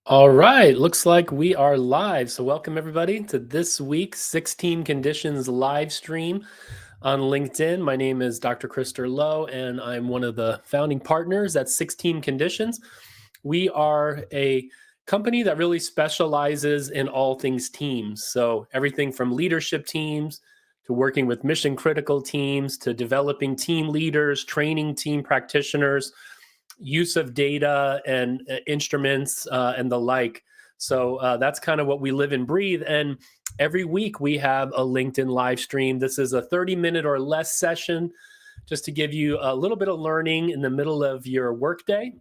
All right, looks like we are live. So, welcome everybody to this week's 16 Conditions live stream on LinkedIn. My name is Dr. Krister Lowe, and I'm one of the founding partners at 16 Conditions. We are a company that really specializes in all things teams. So, everything from leadership teams to working with mission critical teams to developing team leaders, training team practitioners, use of data and instruments and the like. So that's kind of what we live and breathe. And every week we have a LinkedIn live stream. This is a 30-minute or less session just to give you a little bit of learning in the middle of your workday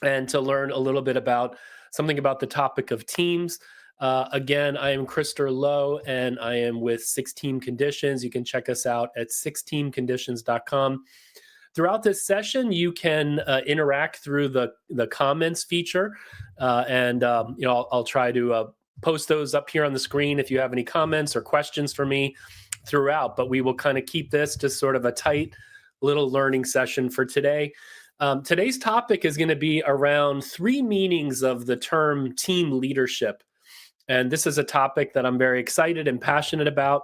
and to learn a little bit about something about the topic of teams. Again, I am Krister Lowe and I am with 16 Conditions. You can check us out at 16conditions.com. Throughout this session, you can interact through the comments feature, and I'll try to post those up here on the screen if you have any comments or questions for me throughout. But we will kind of keep this just sort of a tight little learning session for today. Today's topic is going to be around three meanings of the term team leadership, and this is a topic that I'm very excited and passionate about.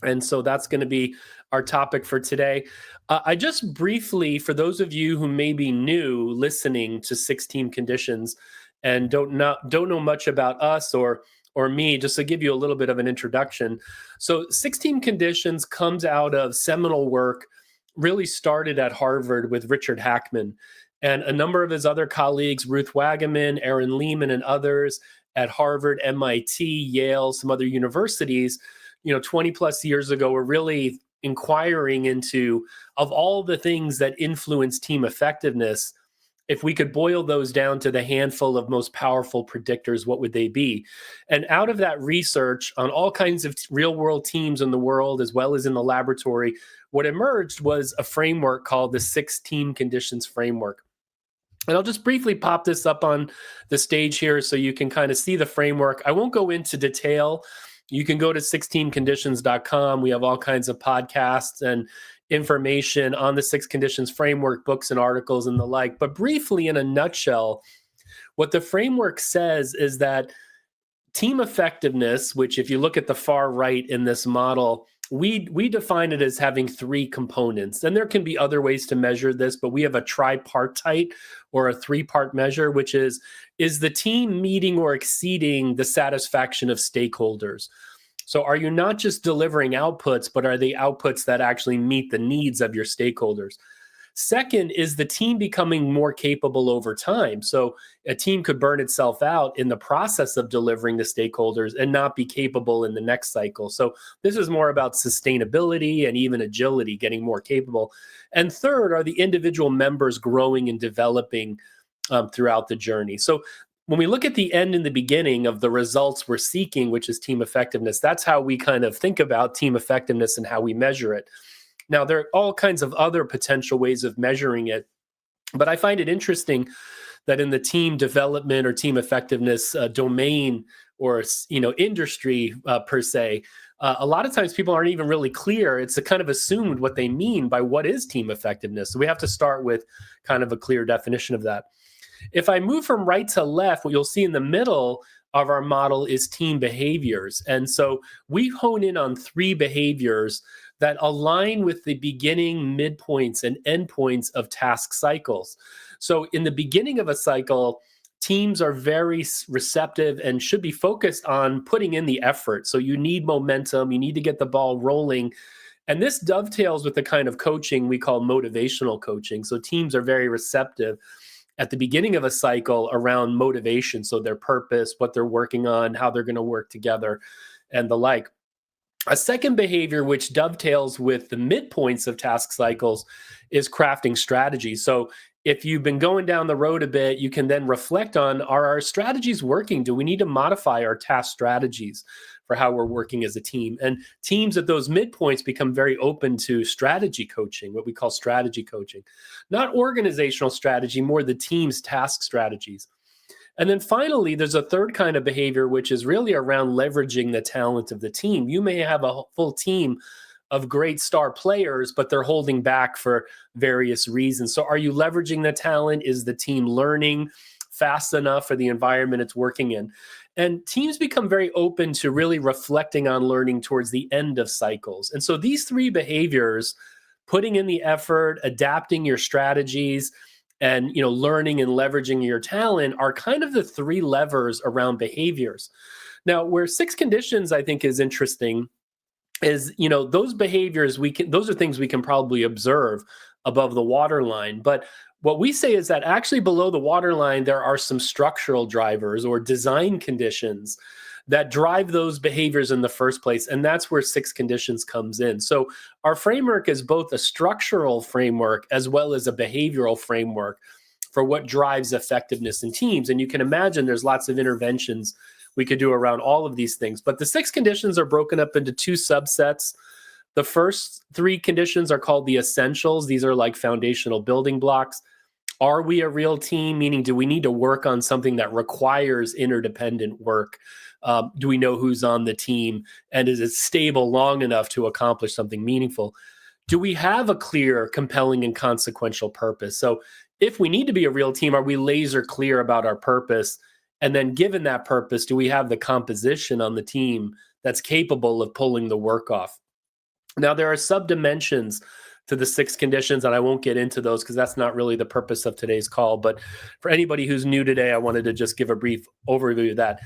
And so that's going to be our topic for today. I just briefly, for those of you who may be new listening to 16 Conditions and don't know much about us or me, just to give you a little bit of an introduction. So 16 Conditions comes out of seminal work, really started at Harvard with Richard Hackman and a number of his other colleagues, Ruth Wagaman, Aaron Lehman, and others at Harvard, MIT, Yale, some other universities, 20 plus years ago, were really inquiring into, of all the things that influence team effectiveness, if we could boil those down to the handful of most powerful predictors, what would they be? And out of that research on all kinds of real world teams in the world, as well as in the laboratory, what emerged was a framework called the 16 Conditions Framework. And I'll just briefly pop this up on the stage here so you can kind of see the framework. I won't go into detail. You can go to 16conditions.com. We have all kinds of podcasts and information on the 6 Conditions Framework, books and articles and the like. But briefly, in a nutshell, what the framework says is that team effectiveness, which if you look at the far right in this model, we define it as having three components. And there can be other ways to measure this, but we have a tripartite or a three-part measure, which is the team meeting or exceeding the satisfaction of stakeholders? So are you not just delivering outputs, but are they outputs that actually meet the needs of your stakeholders? Second is the team becoming more capable over time. So a team could burn itself out in the process of delivering to stakeholders and not be capable in the next cycle. So this is more about sustainability and even agility, getting more capable. And third are the individual members growing and developing throughout the journey. So when we look at the end and the beginning of the results we're seeking, which is team effectiveness, that's how we kind of think about team effectiveness and how we measure it. Now, there are all kinds of other potential ways of measuring it, but I find it interesting that in the team development or team effectiveness domain or industry per se, a lot of times people aren't even really clear. It's a kind of assumed what they mean by what is team effectiveness. So we have to start with kind of a clear definition of that. If I move from right to left, what you'll see in the middle of our model is team behaviors. And so we hone in on three behaviors that align with the beginning, midpoints, and endpoints of task cycles. So in the beginning of a cycle, teams are very receptive and should be focused on putting in the effort. So you need momentum, you need to get the ball rolling. And this dovetails with the kind of coaching we call motivational coaching. So teams are very receptive at the beginning of a cycle around motivation. So their purpose, what they're working on, how they're going to work together, and the like. A second behavior, which dovetails with the midpoints of task cycles, is crafting strategy. So if you've been going down the road a bit, you can then reflect on, are our strategies working? Do we need to modify our task strategies for how we're working as a team? And teams at those midpoints become very open to strategy coaching, what we call strategy coaching. Not organizational strategy, more the team's task strategies. And then finally, there's a third kind of behavior, which is really around leveraging the talent of the team. You may have a full team of great star players, but they're holding back for various reasons. So are you leveraging the talent? Is the team learning fast enough for the environment it's working in. And teams become very open to really reflecting on learning towards the end of cycles. And so these three behaviors, putting in the effort, adapting your strategies, and learning and leveraging your talent, are kind of the three levers around behaviors. Now, where six conditions I think is interesting is, those behaviors those are things we can probably observe above the waterline. But what we say is that actually below the waterline, there are some structural drivers or design conditions that drive those behaviors in the first place. And that's where six conditions comes in. So our framework is both a structural framework as well as a behavioral framework for what drives effectiveness in teams. And you can imagine there's lots of interventions we could do around all of these things. But the six conditions are broken up into two subsets. The first three conditions are called the essentials. These are like foundational building blocks. Are we a real team? Meaning, do we need to work on something that requires interdependent work? Do we know who's on the team? And is it stable long enough to accomplish something meaningful? Do we have a clear, compelling, and consequential purpose? So if we need to be a real team, are we laser clear about our purpose? And then given that purpose, do we have the composition on the team that's capable of pulling the work off? Now, there are sub-dimensions to the six conditions, and I won't get into those because that's not really the purpose of today's call. But for anybody who's new today, I wanted to just give a brief overview of that.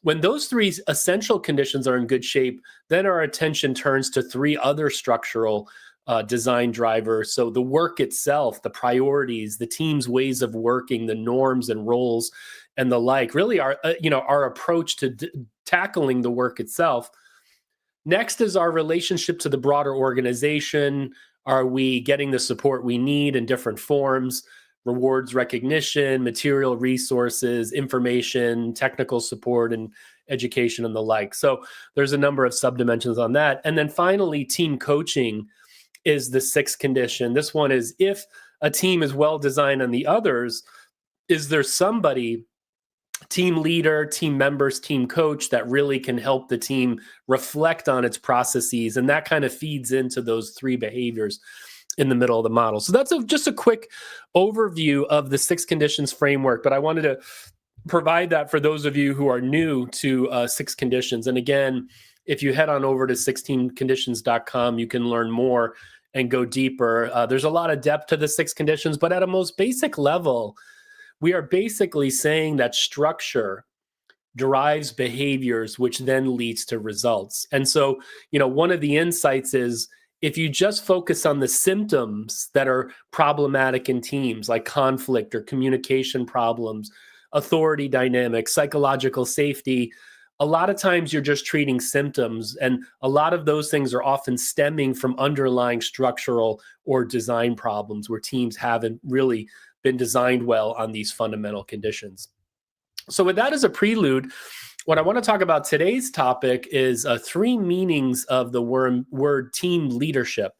When those three essential conditions are in good shape, then our attention turns to three other structural design drivers. So the work itself, the priorities, the team's ways of working, the norms and roles, and the like, really our approach to tackling the work itself. Next is our relationship to the broader organization. Are we getting the support we need in different forms? Rewards, recognition, material resources, information, technical support, and education, and the like. So there's a number of subdimensions on that. And then finally, team coaching is the sixth condition. This one is, if a team is well designed on the others, is there somebody, team leader, team members, team coach, that really can help the team reflect on its processes? And that kind of feeds into those three behaviors in the middle of the model. So that's just a quick overview of the six conditions framework, but I wanted to provide that for those of you who are new to six conditions. And again, if you head on over to 16conditions.com, you can learn more and go deeper. There's a lot of depth to the six conditions, but at a most basic level, we are basically saying that structure drives behaviors, which then leads to results. And so, one of the insights is, if you just focus on the symptoms that are problematic in teams, like conflict or communication problems, authority dynamics, psychological safety, a lot of times you're just treating symptoms. And a lot of those things are often stemming from underlying structural or design problems where teams haven't really been designed well on these fundamental conditions. So with that as a prelude, what I want to talk about today's topic is three meanings of the word team leadership.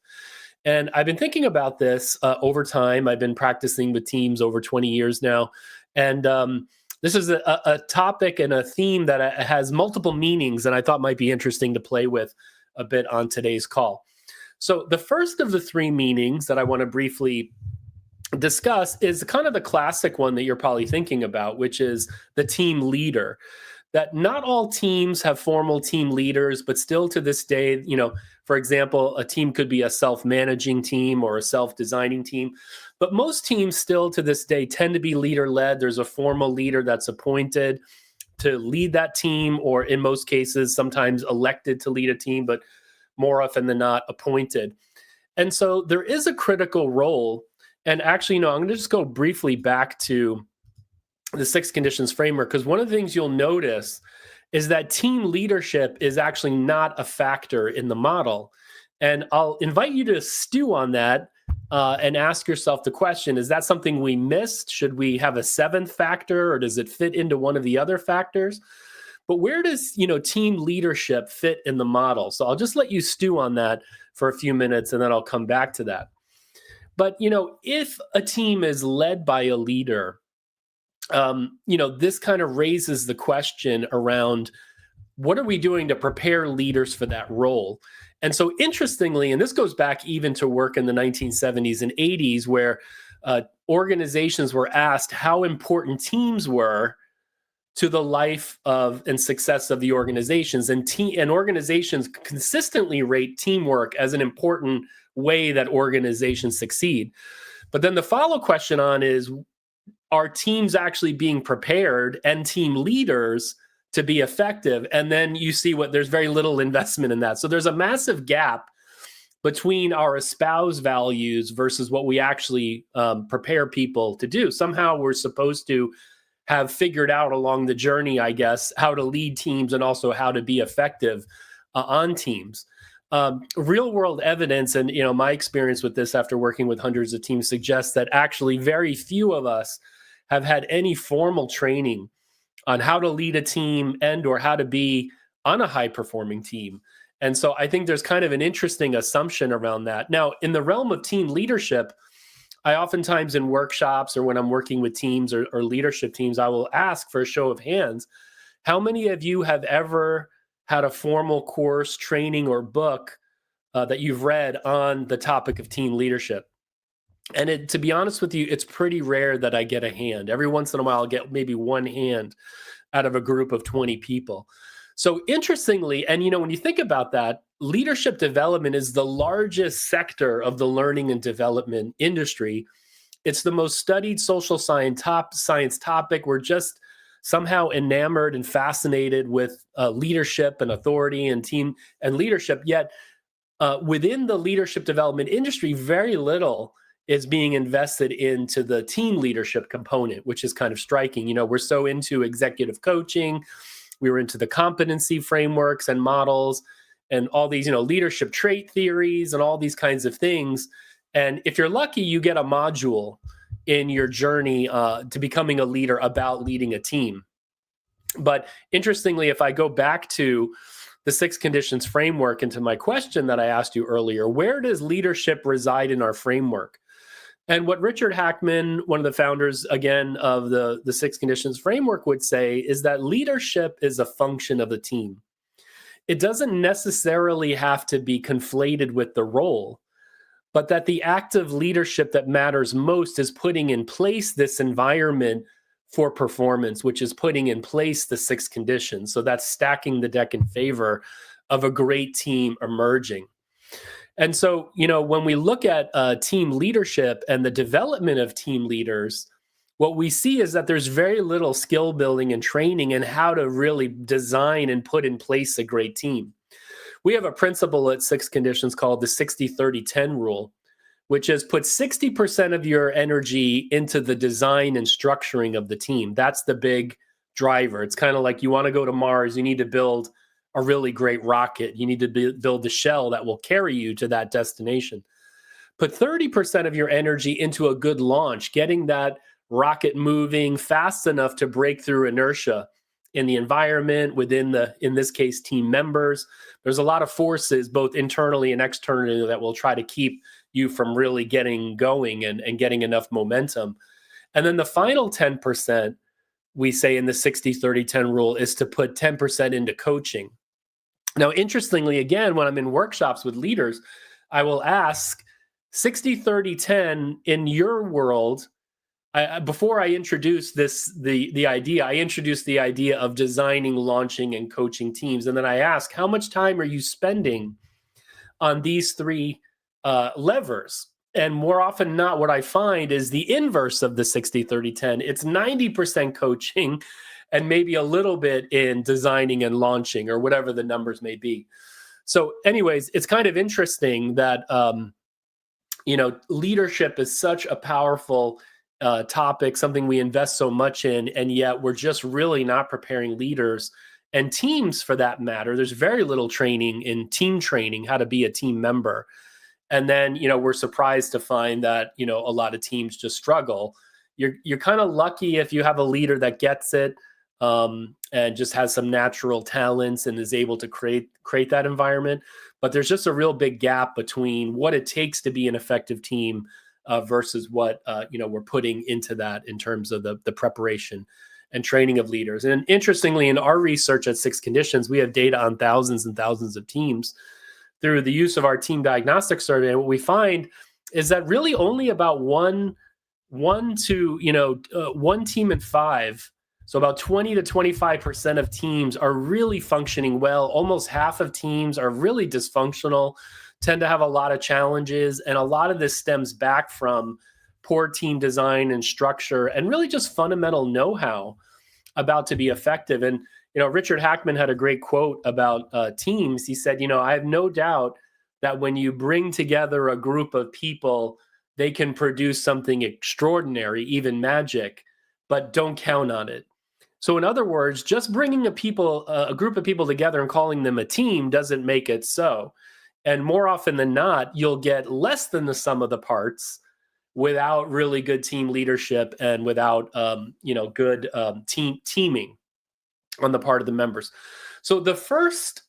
And I've been thinking about this over time. I've been practicing with teams over 20 years now. And this is a topic and a theme that has multiple meanings, and I thought might be interesting to play with a bit on today's call. So the first of the three meanings that I want to briefly discuss is kind of the classic one that you're probably thinking about, which is the team leader. That not all teams have formal team leaders, but still to this day, for example, a team could be a self-managing team or a self-designing team. But most teams still to this day tend to be leader-led. There's a formal leader that's appointed to lead that team, or in most cases, sometimes elected to lead a team, but more often than not, appointed. And so there is a critical role. And actually, I'm going to just go briefly back to the six conditions framework, because one of the things you'll notice is that team leadership is actually not a factor in the model. And I'll invite you to stew on that and ask yourself the question, is that something we missed? Should we have a seventh factor, or does it fit into one of the other factors? But where does, team leadership fit in the model? So I'll just let you stew on that for a few minutes, and then I'll come back to that. But, if a team is led by a leader, this kind of raises the question around, what are we doing to prepare leaders for that role? And so interestingly, and this goes back even to work in the 1970s and 80s, where organizations were asked how important teams were to the life of and success of the organizations, and organizations consistently rate teamwork as an important way that organizations succeed. But then the follow question on is, are teams actually being prepared and team leaders to be effective? And then you see there's very little investment in that. So there's a massive gap between our espoused values versus what we actually prepare people to do. Somehow we're supposed to have figured out along the journey, I guess, how to lead teams and also how to be effective on teams. Real world evidence, and my experience with this after working with hundreds of teams, suggests that actually very few of us have had any formal training on how to lead a team and or how to be on a high performing team. And so I think there's kind of an interesting assumption around that. Now, in the realm of team leadership, I oftentimes in workshops or when I'm working with teams or leadership teams, I will ask for a show of hands. How many of you have ever had a formal course, training, or book that you've read on the topic of team leadership? And to be honest with you, it's pretty rare that I get a hand. Every once in a while, I'll get maybe one hand out of a group of 20 people. So interestingly, and when you think about that, leadership development is the largest sector of the learning and development industry. It's the most studied social science topic. We're just somehow enamored and fascinated with leadership and authority and team and leadership. Yet within the leadership development industry, very little is being invested into the team leadership component, which is kind of striking. We're so into executive coaching. We were into the competency frameworks and models and all these, leadership trait theories and all these kinds of things. And if you're lucky, you get a module in your journey to becoming a leader about leading a team. But interestingly, if I go back to the 6 conditions framework and to my question that I asked you earlier, where does leadership reside in our framework? And what Richard Hackman, one of the founders, again, of the 6 conditions framework would say is that leadership is a function of the team. It doesn't necessarily have to be conflated with the role, but that the act of leadership that matters most is putting in place this environment for performance, which is putting in place the 6 conditions. So that's stacking the deck in favor of a great team emerging. And so, when we look at team leadership and the development of team leaders, what we see is that there's very little skill building and training in how to really design and put in place a great team. We have a principle at 6 conditions called the 60-30-10 rule, which is put 60% of your energy into the design and structuring of the team. That's the big driver. It's kind of like you want to go to Mars, you need to build a really great rocket. You need to build the shell that will carry you to that destination. Put 30% of your energy into a good launch, getting that rocket moving fast enough to break through inertia in the environment, within in this case, team members. There's a lot of forces, both internally and externally, that will try to keep you from really getting going and getting enough momentum. And then the final 10%, we say in the 60-30-10 rule, is to put 10% into coaching. Now, interestingly, again, when I'm in workshops with leaders, I will ask 60-30-10 in your world. Before I introduce the idea, I introduce the idea of designing, launching, and coaching teams. And then I ask, how much time are you spending on these 3 levers? And more often than not, what I find is the inverse of the 60-30-10. It's 90% coaching and maybe a little bit in designing and launching, or whatever the numbers may be. So anyways, it's kind of interesting that, leadership is such a powerful topic, something we invest so much in, and yet we're just really not preparing leaders and teams for that matter. There's very little training in team training, how to be a team member. And then, we're surprised to find that, a lot of teams just struggle. You're kind of lucky if you have a leader that gets it, and just has some natural talents and is able to create that environment. But there's just a real big gap between what it takes to be an effective team versus what we're putting into that in terms of the preparation and training of leaders. And interestingly, in our research at 6 conditions, we have data on thousands and thousands of teams through the use of our team diagnostic survey. And what we find is that really only about 1 one team in five. So about 20 to 25% of teams are really functioning well. Almost half of teams are really dysfunctional, tend to have a lot of challenges. And a lot of this stems back from poor team design and structure and really just fundamental know-how about to be effective. And, Richard Hackman had a great quote about teams. He said, I have no doubt that when you bring together a group of people, they can produce something extraordinary, even magic, but don't count on it. So in other words, just bringing a group of people together and calling them a team doesn't make it so. And more often than not, you'll get less than the sum of the parts without really good team leadership and without good teaming on the part of the members. So the first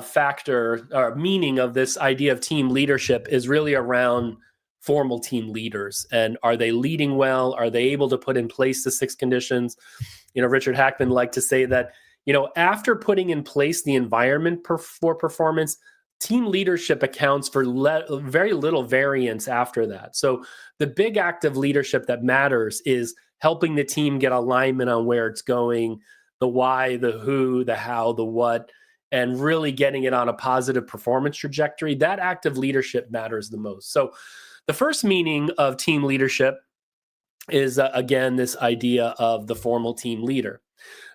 factor or meaning of this idea of team leadership is really around formal team leaders. And are they leading well? Are they able to put in place the 6 conditions? Richard Hackman liked to say that, after putting in place the environment for performance, team leadership accounts for very little variance after that. So the big act of leadership that matters is helping the team get alignment on where it's going, the why, the who, the how, the what, and really getting it on a positive performance trajectory. That act of leadership matters the most. So the first meaning of team leadership is, again, this idea of the formal team leader.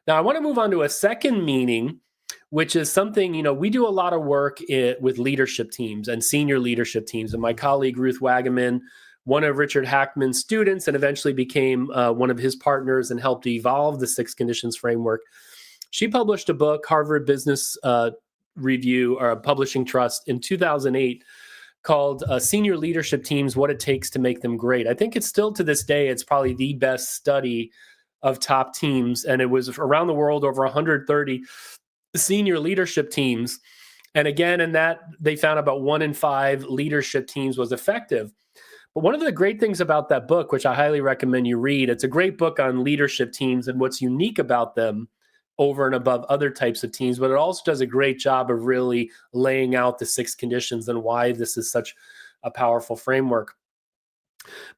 Now, I want to move on to a second meaning, which is something, we do a lot of work with leadership teams and senior leadership teams. And my colleague, Ruth Wagaman, one of Richard Hackman's students and eventually became one of his partners and helped evolve the 6 conditions framework. She published a book, Harvard Business Review or Publishing Trust, in 2008 called Senior Leadership Teams, What It Takes to Make Them Great. I think it's still to this day, it's probably the best study of top teams. And it was around the world, over 130 senior leadership teams. And again, in that, they found about 1 in 5 leadership teams was effective. But one of the great things about that book, which I highly recommend you read, it's a great book on leadership teams and what's unique about them over and above other types of teams, but it also does a great job of really laying out the 6 conditions and why this is such a powerful framework.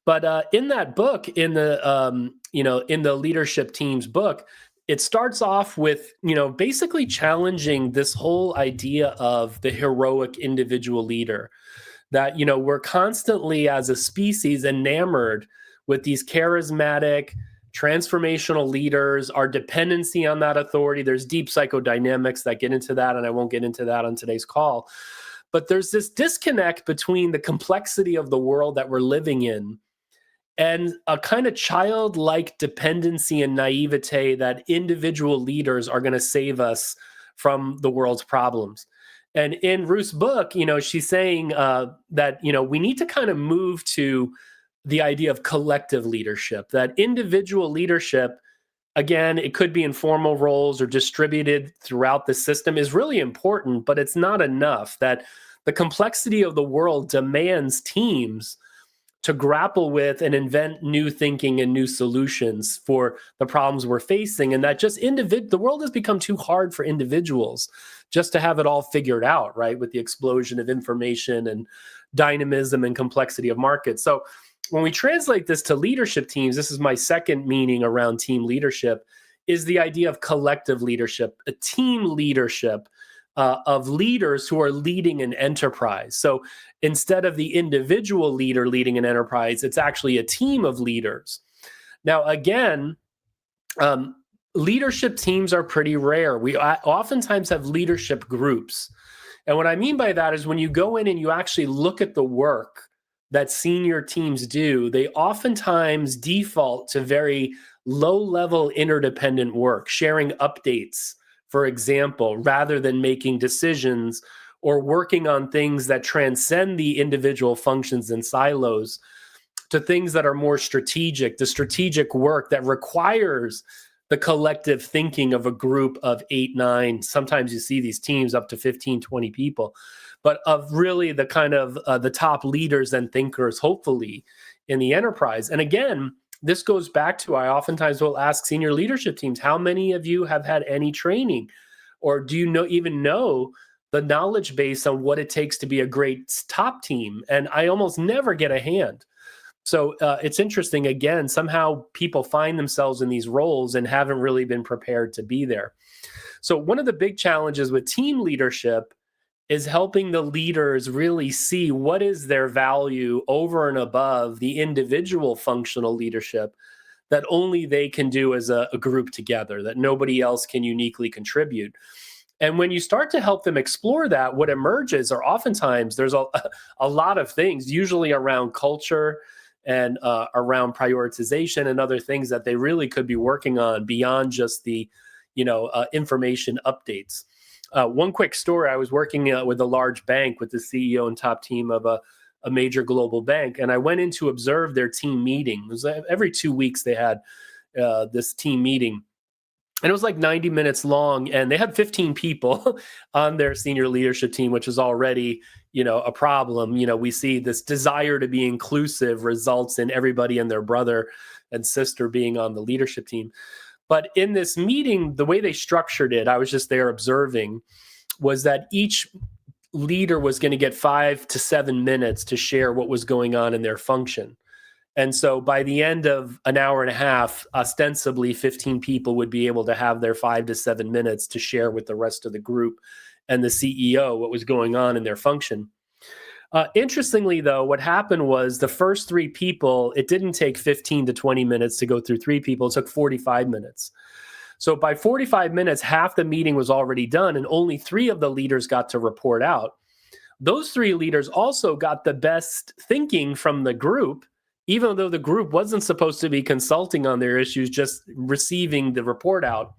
But in that book, in the leadership teams book, it starts off with, basically challenging this whole idea of the heroic individual leader, that, we're constantly as a species enamored with these charismatic, transformational leaders, our dependency on that authority. There's deep psychodynamics that get into that, and I won't get into that on today's call. But there's this disconnect between the complexity of the world that we're living in and a kind of childlike dependency and naivete that individual leaders are going to save us from the world's problems. And in Ruth's book, she's saying that, we need to kind of move to the idea of collective leadership, that individual leadership, again, it could be in formal roles or distributed throughout the system, is really important, but it's not enough. That the complexity of the world demands teams to grapple with and invent new thinking and new solutions for the problems we're facing. And that just the world has become too hard for individuals just to have it all figured out, right? With the explosion of information and dynamism and complexity of markets. So when we translate this to leadership teams, this is my second meaning around team leadership, is the idea of collective leadership, a team leadership of leaders who are leading an enterprise. So instead of the individual leader leading an enterprise, it's actually a team of leaders. Now, again, leadership teams are pretty rare. We oftentimes have leadership groups. And what I mean by that is when you go in and you actually look at the work that senior teams do, they oftentimes default to very low-level interdependent work, sharing updates, for example, rather than making decisions or working on things that transcend the individual functions and silos to things that are more strategic, the strategic work that requires the collective thinking of a group of 8, 9, sometimes you see these teams up to 15, 20 people, but of really the kind of the top leaders and thinkers, hopefully, in the enterprise. And again, this goes back to, I oftentimes will ask senior leadership teams, how many of you have had any training? Or do you even know the knowledge base on what it takes to be a great top team? And I almost never get a hand. So it's interesting. Again, somehow people find themselves in these roles and haven't really been prepared to be there. So one of the big challenges with team leadership is helping the leaders really see what is their value over and above the individual functional leadership that only they can do as a group together, that nobody else can uniquely contribute. And when you start to help them explore that, what emerges are oftentimes there's a lot of things, usually around culture and around prioritization and other things that they really could be working on beyond just the, information updates. One quick story: I was working with a large bank with the CEO and top team of a major global bank, and I went in to observe their team meeting. It was every 2 weeks they had this team meeting. And it was like 90 minutes long, and they had 15 people on their senior leadership team, which is already, a problem. We see this desire to be inclusive results in everybody and their brother and sister being on the leadership team. But in this meeting, the way they structured it, I was just there observing, was that each leader was going to get 5 to 7 minutes to share what was going on in their function. And so by the end of an hour and a half, ostensibly 15 people would be able to have their 5 to 7 minutes to share with the rest of the group and the CEO what was going on in their function. Interestingly, though, what happened was the first 3 people, it didn't take 15 to 20 minutes to go through 3 people. It took 45 minutes. So by 45 minutes, half the meeting was already done, and only 3 of the leaders got to report out. Those 3 leaders also got the best thinking from the group, even though the group wasn't supposed to be consulting on their issues, just receiving the report out.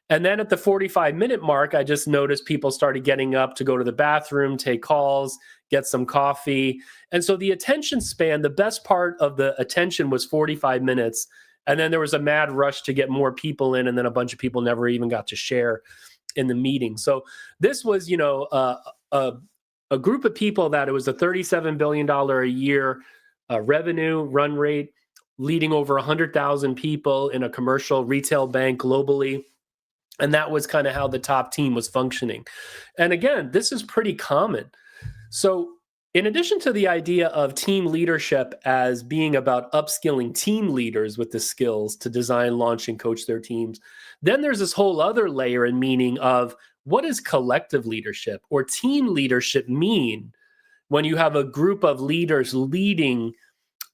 And then at the 45-minute mark, I just noticed people started getting up to go to the bathroom, take calls, get some coffee. And so the attention span, the best part of the attention was 45 minutes. And then there was a mad rush to get more people in, and then a bunch of people never even got to share in the meeting. So this was, a group of people that it was a $37 billion a year revenue run rate, leading over 100,000 people in a commercial retail bank globally. And that was kind of how the top team was functioning. And again, this is pretty common. So in addition to the idea of team leadership as being about upskilling team leaders with the skills to design, launch, and coach their teams, then there's this whole other layer and meaning of what does collective leadership or team leadership mean when you have a group of leaders leading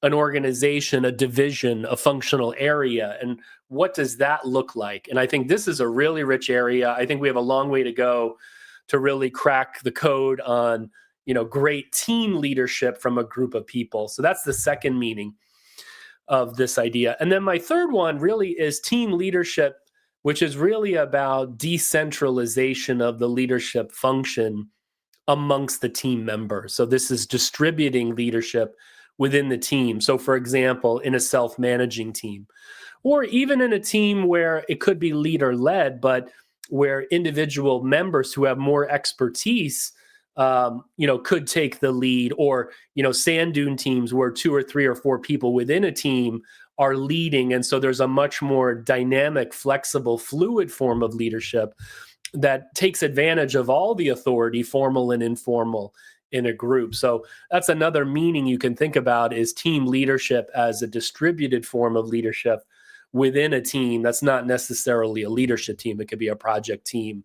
an organization, a division, a functional area, and what does that look like? And I think this is a really rich area. I think we have a long way to go to really crack the code on, great team leadership from a group of people. So that's the second meaning of this idea. And then my third one really is team leadership, which is really about decentralization of the leadership function amongst the team members. So this is distributing leadership within the team. So for example, in a self-managing team, or even in a team where it could be leader-led, but where individual members who have more expertise, could take the lead, or, sand dune teams where 2 or 3 or 4 people within a team are leading. And so there's a much more dynamic, flexible, fluid form of leadership that takes advantage of all the authority, formal and informal, in a group. So that's another meaning you can think about, is team leadership as a distributed form of leadership within a team that's not necessarily a leadership team. It could be a project team,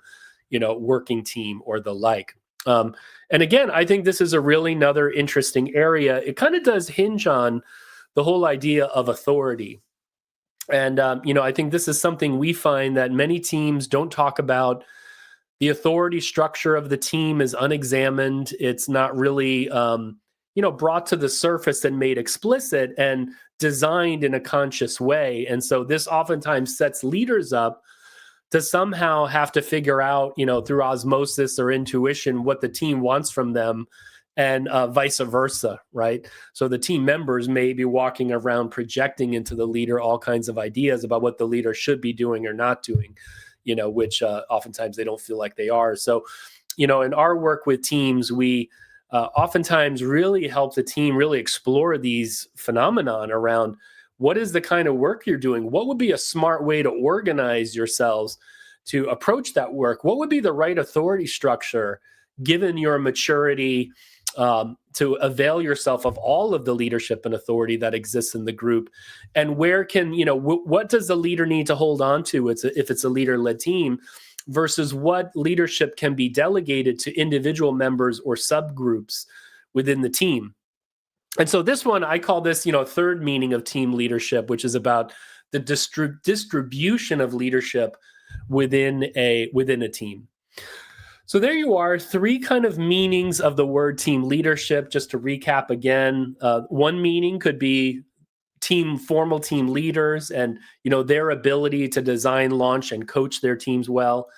working team, or the like. And again, I think this is a really another interesting area. It kind of does hinge on the whole idea of authority. And, I think this is something we find that many teams don't talk about. The authority structure of the team is unexamined. It's not really, brought to the surface and made explicit and designed in a conscious way. And so this oftentimes sets leaders up to somehow have to figure out, through osmosis or intuition, what the team wants from them, and vice versa, right? So the team members may be walking around projecting into the leader all kinds of ideas about what the leader should be doing or not doing, which oftentimes they don't feel like they are. So, in our work with teams, we oftentimes really help the team really explore these phenomenon around what is the kind of work you're doing? What would be a smart way to organize yourselves to approach that work? What would be the right authority structure given your maturity to avail yourself of all of the leadership and authority that exists in the group. And where can, what does the leader need to hold on to if it's a leader-led team, versus what leadership can be delegated to individual members or subgroups within the team. And so this one, I call this, third meaning of team leadership, which is about the distribution of leadership within a team. So there you are, three kind of meanings of the word team leadership. Just to recap again, one meaning could be formal team leaders and their ability to design, launch, and coach their teams well.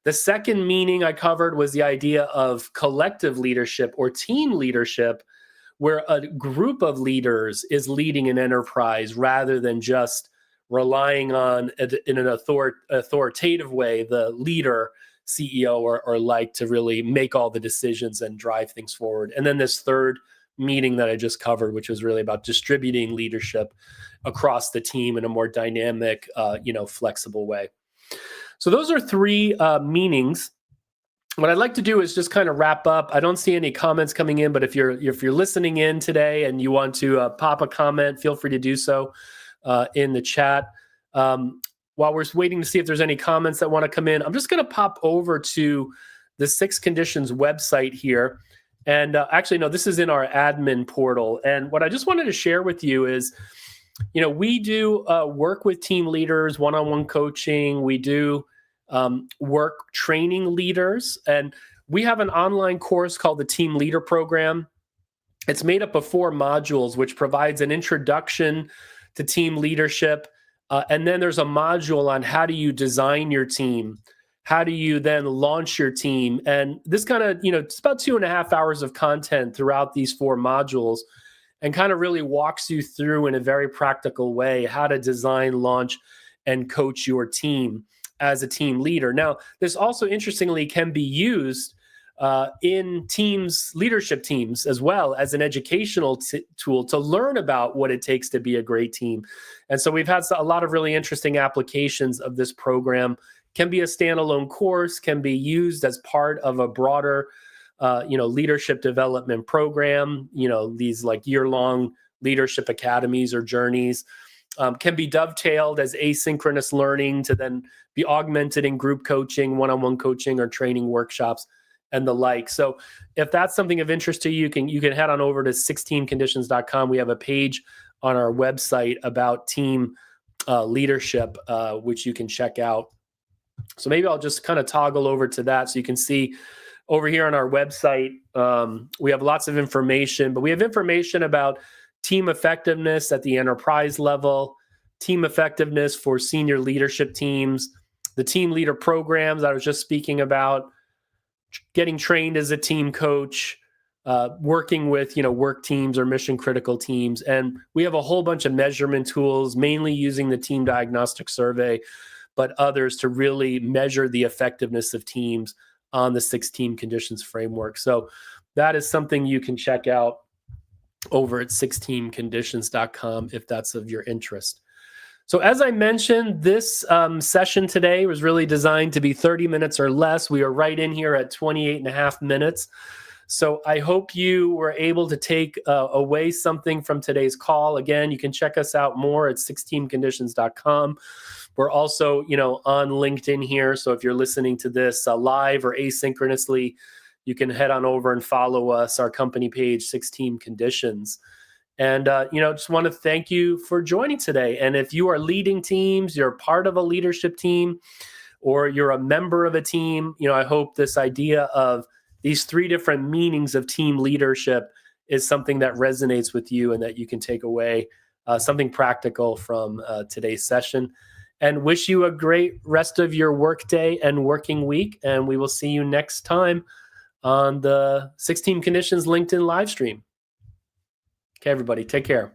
The second meaning I covered was the idea of collective leadership or team leadership, where a group of leaders is leading an enterprise rather than just relying on, in an authoritative way, the leader, CEO or like to really make all the decisions and drive things forward. And then this third meeting that I just covered, which was really about distributing leadership across the team in a more dynamic, flexible way. So those are three meanings. What I'd like to do is just kind of wrap up. I don't see any comments coming in, but if you're listening in today and you want to pop a comment, feel free to do so in the chat. While we're waiting to see if there's any comments that want to come in, I'm just going to pop over to the 6 Conditions website here. And actually, no, this is in our admin portal. And what I just wanted to share with you is, we do work with team leaders, one-on-one coaching. We do work training leaders. And we have an online course called the Team Leader Program. It's made up of 4 modules, which provides an introduction to team leadership. And then there's a module on how do you design your team? How do you then launch your team? And this kind of, it's about 2.5 hours of content throughout these 4 modules, and kind of really walks you through in a very practical way how to design, launch, and coach your team as a team leader. Now, this also interestingly can be used in teams, leadership teams, as well as an educational tool to learn about what it takes to be a great team. And so we've had a lot of really interesting applications of this program. Can be a standalone course, can be used as part of a broader, leadership development program, these like year-long leadership academies or journeys. Can be dovetailed as asynchronous learning to then be augmented in group coaching, one-on-one coaching, or training workshops, and the like. So if that's something of interest to you, you can head on over to 16conditions.com. We have a page on our website about team leadership, which you can check out. So maybe I'll just kind of toggle over to that so you can see over here on our website, we have lots of information, but we have information about team effectiveness at the enterprise level, team effectiveness for senior leadership teams, the team leader programs I was just speaking about, getting trained as a team coach, working with, work teams or mission critical teams. And we have a whole bunch of measurement tools, mainly using the Team Diagnostic Survey, but others to really measure the effectiveness of teams on the 6 Team Conditions framework. So that is something you can check out over at 16conditions.com if that's of your interest. So as I mentioned, this session today was really designed to be 30 minutes or less. We are right in here at 28.5 minutes. So I hope you were able to take away something from today's call. Again, you can check us out more at 16conditions.com. We're also, on LinkedIn here. So if you're listening to this live or asynchronously, you can head on over and follow us, our company page, 16 Conditions. And, just want to thank you for joining today. And if you are leading teams, you're part of a leadership team, or you're a member of a team, I hope this idea of these 3 different meanings of team leadership is something that resonates with you and that you can take away something practical from today's session. And wish you a great rest of your workday and working week. And we will see you next time on the 16 Conditions LinkedIn live stream. Okay, everybody, take care.